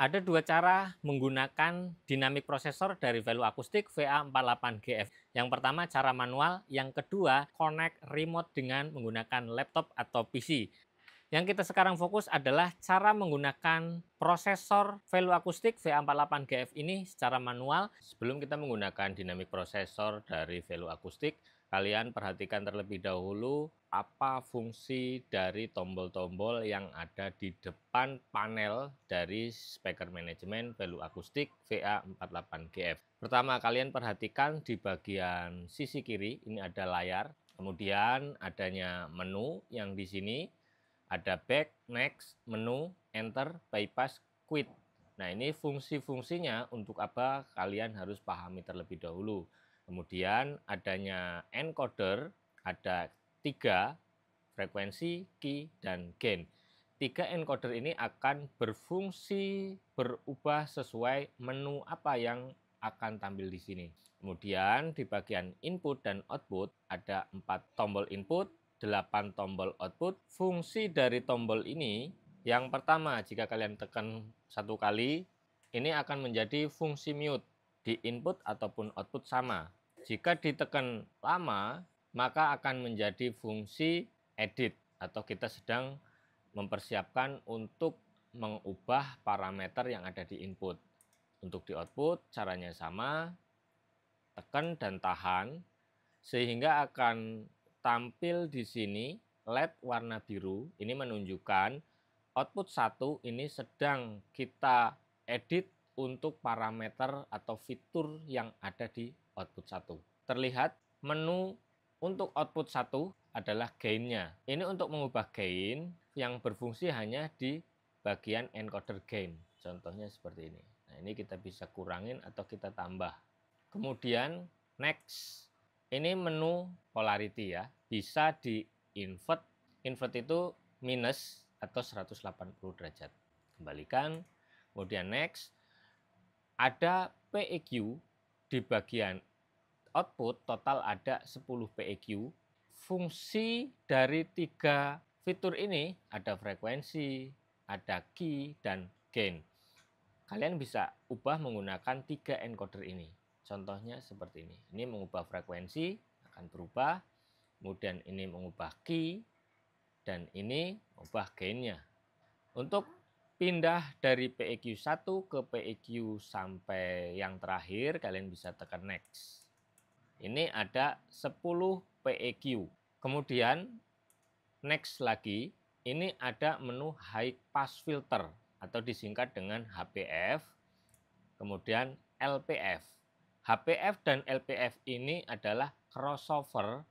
Ada dua cara menggunakan dynamic processor dari value akustik VA48GF. Yang pertama cara manual, yang kedua connect remote dengan menggunakan laptop atau PC. Yang kita sekarang fokus adalah cara menggunakan prosesor value akustik VA48GF ini secara manual. Sebelum kita menggunakan dynamic processor dari value akustik, kalian perhatikan terlebih dahulu apa fungsi dari tombol-tombol yang ada di depan panel dari speaker manajemen value akustik VA48GF. Pertama, kalian perhatikan di bagian sisi kiri ini ada layar, kemudian adanya menu yang di sini ada back, next, menu, enter, bypass, quit. Nah, ini fungsi-fungsinya untuk apa kalian harus pahami terlebih dahulu. Kemudian adanya encoder, ada 3 frekuensi, key, dan gain. 3 encoder ini akan berfungsi berubah sesuai menu apa yang akan tampil di sini. Kemudian di bagian input dan output ada 4 tombol input, 8 tombol output. Fungsi dari tombol ini, yang pertama jika kalian tekan 1 kali, ini akan menjadi fungsi mute di input ataupun output sama. Jika ditekan lama, maka akan menjadi fungsi edit atau kita sedang mempersiapkan untuk mengubah parameter yang ada di input. Untuk di output caranya sama, tekan dan tahan sehingga akan tampil di sini LED warna biru. Ini menunjukkan output 1 ini sedang kita edit untuk parameter atau fitur yang ada di output 1. Terlihat menu untuk output 1 adalah gain-nya. Ini untuk mengubah gain yang berfungsi hanya di bagian encoder gain. Contohnya seperti ini. Nah, ini kita bisa kurangin atau kita tambah. Kemudian next. Ini menu polarity ya, bisa di invert. Invert itu minus atau 180 derajat. Kembalikan, kemudian next. Ada PEQ di bagian output, total ada 10 PEQ. Fungsi dari 3 fitur ini ada frekuensi, ada key, dan gain. Kalian bisa ubah menggunakan 3 encoder ini. Contohnya seperti ini. Ini mengubah frekuensi, akan berubah. Kemudian ini mengubah key, dan ini mengubah gainnya. Untuk pindah dari PEQ 1 ke PEQ sampai yang terakhir, kalian bisa tekan next. Ini ada 10 PEQ. Kemudian next lagi, ini ada menu high pass filter atau disingkat dengan HPF, kemudian LPF. HPF dan LPF ini adalah crossover.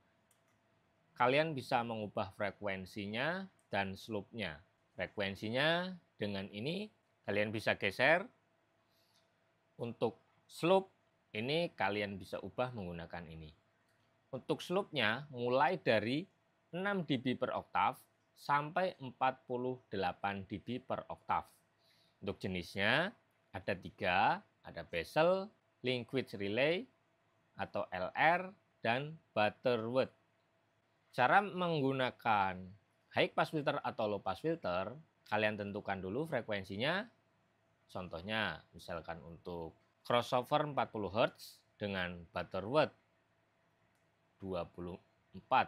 Kalian bisa mengubah frekuensinya dan slope-nya. Frekuensinya dengan ini kalian bisa geser. Untuk slope ini kalian bisa ubah menggunakan ini. Untuk slope-nya mulai dari 6 dB per oktav sampai 48 dB per oktav. Untuk jenisnya ada 3, ada Bessel, Language Relay atau LR, dan Butterworth. Cara menggunakan high pass filter atau low pass filter, kalian tentukan dulu frekuensinya. Contohnya, misalkan untuk crossover 40 Hz dengan Butterworth 24.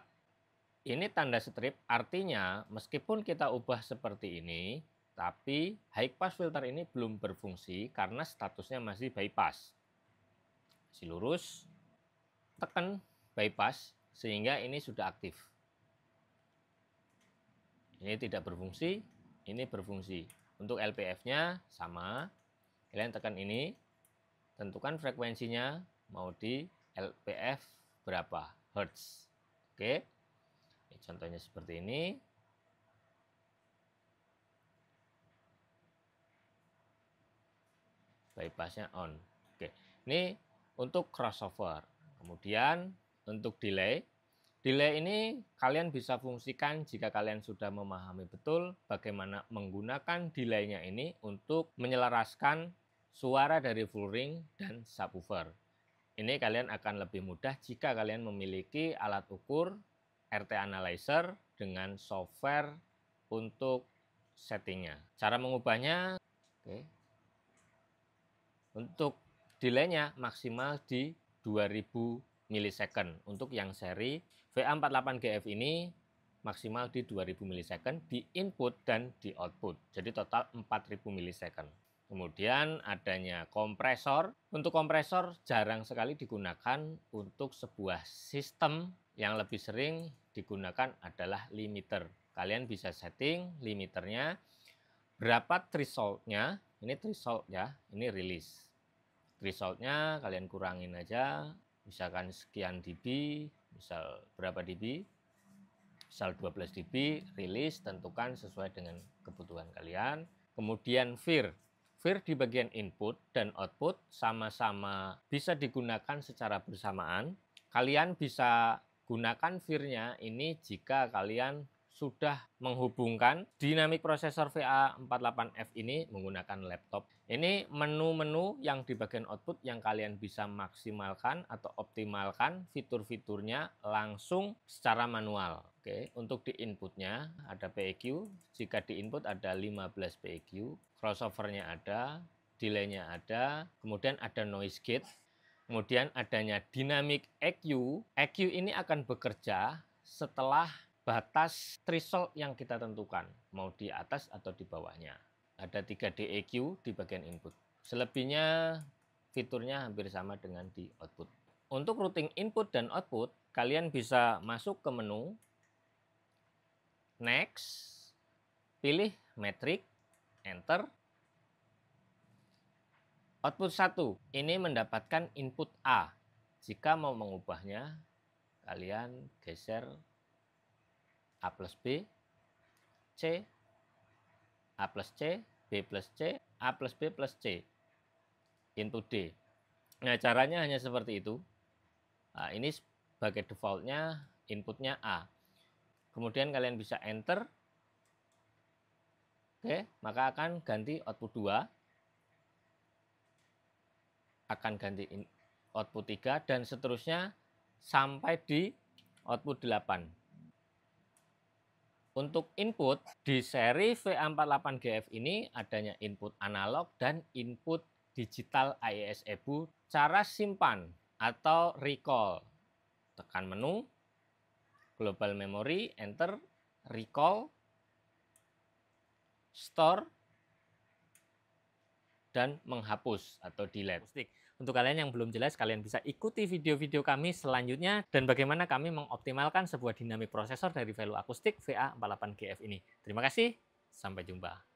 Ini tanda strip, artinya meskipun kita ubah seperti ini, tapi high pass filter ini belum berfungsi karena statusnya masih bypass. Masih lurus, tekan bypass sehingga ini sudah aktif. Ini tidak berfungsi, ini berfungsi. Untuk LPF-nya sama, kalian tekan ini, tentukan frekuensinya mau di LPF berapa Hertz. Oke, ini contohnya seperti ini. Bypassnya on. Oke, ini untuk crossover. Kemudian untuk delay. Delay ini kalian bisa fungsikan jika kalian sudah memahami betul bagaimana menggunakan delaynya ini untuk menyelaraskan suara dari full ring dan subwoofer. Ini kalian akan lebih mudah jika kalian memiliki alat ukur RT Analyzer dengan software untuk settingnya. Cara mengubahnya, oke. Untuk delay-nya maksimal di 2000 milisecond. Untuk yang seri VA48GF ini maksimal di 2000 milisecond di input dan di output. Jadi total 4000 milisecond. Kemudian adanya kompresor. Untuk kompresor jarang sekali digunakan untuk sebuah sistem. Yang lebih sering digunakan adalah limiter. Kalian bisa setting limiternya berapa threshold-nya. Ini threshold ya, ini release. Threshold-nya kalian kurangin aja, misalkan sekian dB, misal berapa dB, misal 12 dB, release, tentukan sesuai dengan kebutuhan kalian. Kemudian VIR di bagian input dan output sama-sama bisa digunakan secara bersamaan. Kalian bisa gunakan VIR-nya ini jika kalian sudah menghubungkan dinamik prosesor VA48F ini menggunakan laptop. Ini menu-menu yang di bagian output yang kalian bisa maksimalkan atau optimalkan fitur-fiturnya langsung secara manual. Oke, untuk di inputnya ada PEQ, jika di input ada 15 PEQ, crossover-nya ada, delay-nya ada, kemudian ada noise gate, kemudian adanya dynamic EQ. EQ ini akan bekerja setelah batas threshold yang kita tentukan, mau di atas atau di bawahnya. Ada 3D EQ di bagian input. Selebihnya fiturnya hampir sama dengan di output. Untuk routing input dan output, kalian bisa masuk ke menu, next, pilih metric, enter. Output 1, ini mendapatkan input A. Jika mau mengubahnya, kalian geser A plus B, C, A plus C, B plus C, A plus B plus C, input D. Nah, caranya hanya seperti itu. Nah, ini sebagai defaultnya inputnya A. Kemudian kalian bisa enter. Oke, maka akan ganti output 2. Akan ganti output 3 dan seterusnya sampai di output 8. Untuk input di seri VA48GF ini adanya input analog dan input digital AES EBU. Cara simpan atau recall, tekan menu, global memory, enter, recall, store, dan menghapus atau delete. Untuk kalian yang belum jelas, kalian bisa ikuti video-video kami selanjutnya dan bagaimana kami mengoptimalkan sebuah dinamik prosesor dari value akustik VA48GF ini. Terima kasih, sampai jumpa.